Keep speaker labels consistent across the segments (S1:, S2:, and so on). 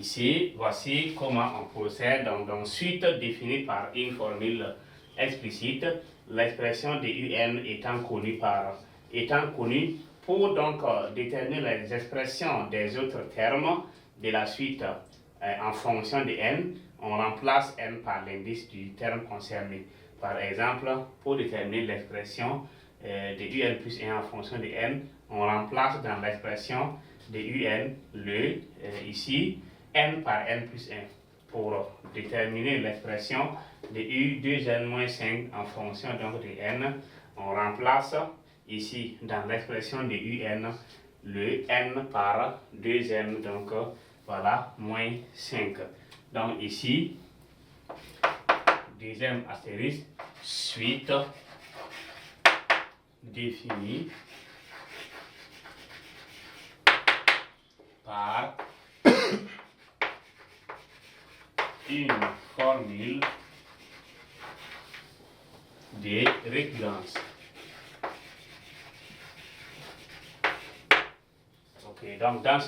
S1: ici, voici comment on procède dans suite définie par une formule explicite, l'expression de UN étant connue pour donc déterminer les expressions des autres termes de la suite en fonction de n, on remplace n par l'indice du terme concerné. Par exemple, pour déterminer l'expression de un plus 1 en fonction de n, on remplace dans l'expression de un ici n par n plus 1. Pour déterminer l'expression de u2n-5 en fonction donc de n, on remplace ici dans l'expression de un le n par 2n, donc voilà, moins 5. Donc ici, deuxième astérisque, suite définie par une formule de récurrence. Ok, donc dans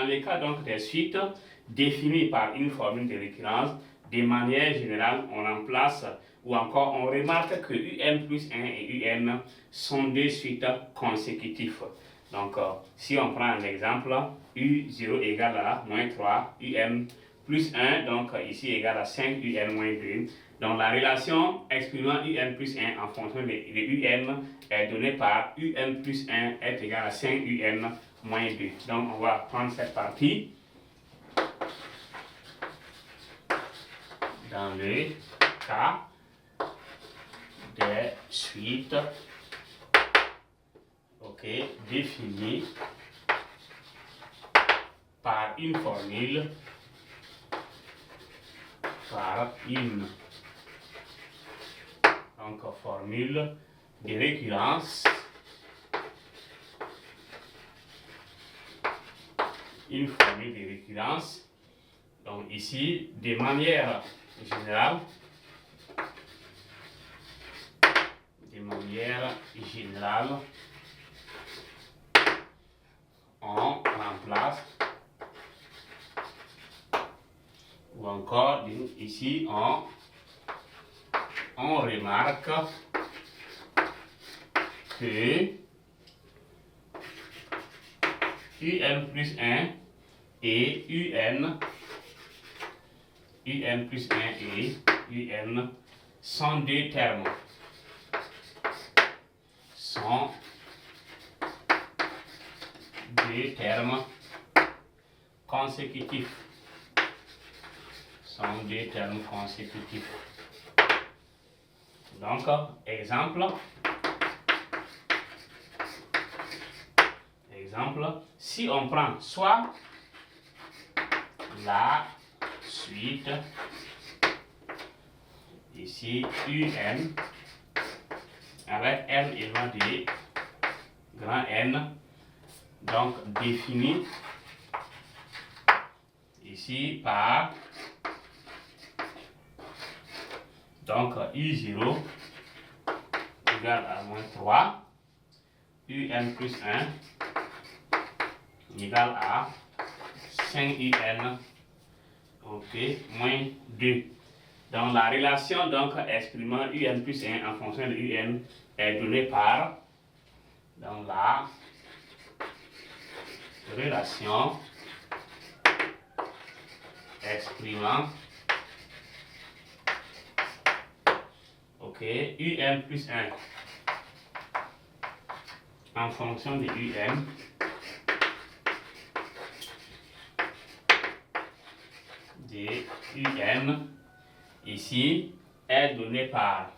S1: les cas donc des suites définies par une formule de récurrence, de manière générale, on remplace ou encore on remarque que un plus 1 et un sont deux suites consécutives. Donc, si on prend un exemple, u0 égale à moins 3, un plus 1, donc ici égale à 5, un moins 2. Donc, la relation exprimant un plus 1 en fonction de un est donnée par un plus 1 est égal à 5 un moins 2. Donc, on va prendre cette partie. Dans le cas des suites définies par une formule formule de récurrence, une formule de récurrence. Donc ici, de manière générale, on remplace, ou encore ici on remarque que un plus 1 et un plus 1 et un sont deux termes. Consécutifs. Donc, exemple, si on prend soit la suite, ici un, avec n éléments de grand N, donc défini ici par donc u0 égale à moins 3, un plus 1 égale à 5 un, moins 2. Donc la relation donc exprimant un plus 1 en fonction de un est donnée par donc la relation exprimant un plus 1 en fonction de un ici est donné par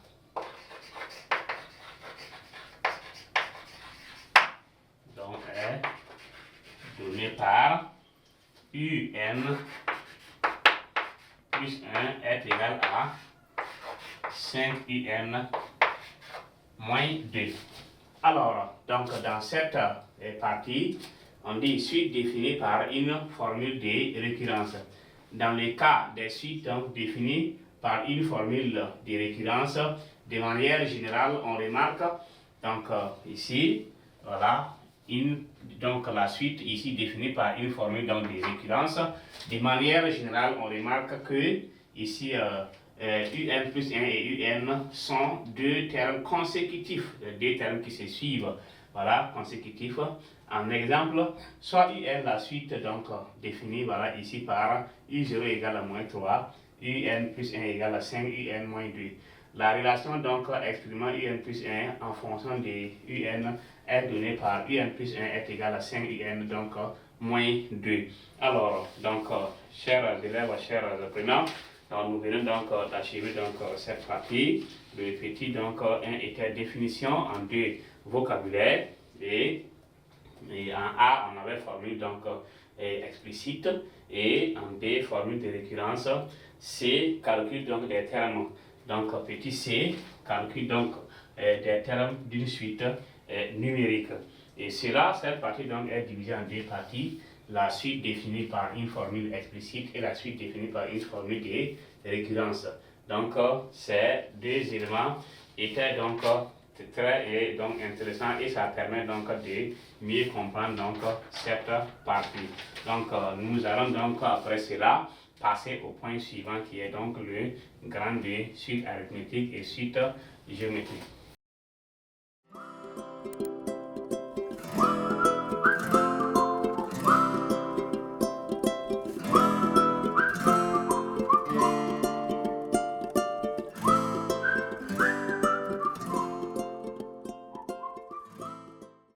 S1: un plus 1 est égal à 5 un moins 2. Alors, donc dans cette partie, on dit suite définie par une formule de récurrence. Dans le cas des suites définies par une formule de récurrence, de manière générale, on remarque donc ici, voilà, donc la suite ici définie par une formule donc de récurrence. De manière générale, on remarque que ici UN plus 1 et UN sont deux termes consécutifs, deux termes qui se suivent, voilà, consécutifs. En exemple, soit UN, la suite donc définie voilà, ici par U0 égale à moins 3, UN plus 1 égale à 5, UN moins 2. La relation donc exprimant UN plus 1 en fonction de UN est donnée par UN plus 1 est égal à 5 UN donc moins 2. Alors, donc, chers élèves, chers apprenants, donc, nous venons donc d'achever donc cette partie. Le petit donc un était définition en deux vocabulaire et en A on avait formule donc explicite et en B formule de récurrence. C calcul donc des termes donc petit c calcul donc des termes d'une suite numérique. Et cela, cette partie donc est divisée en deux parties. La suite définie par une formule explicite et la suite définie par une formule de récurrence. Donc, ces deux éléments étaient donc très donc intéressants et ça permet donc de mieux comprendre donc cette partie. Donc, nous allons donc après cela passer au point suivant qui est donc le grand B, suite arithmétique et suite géométrique.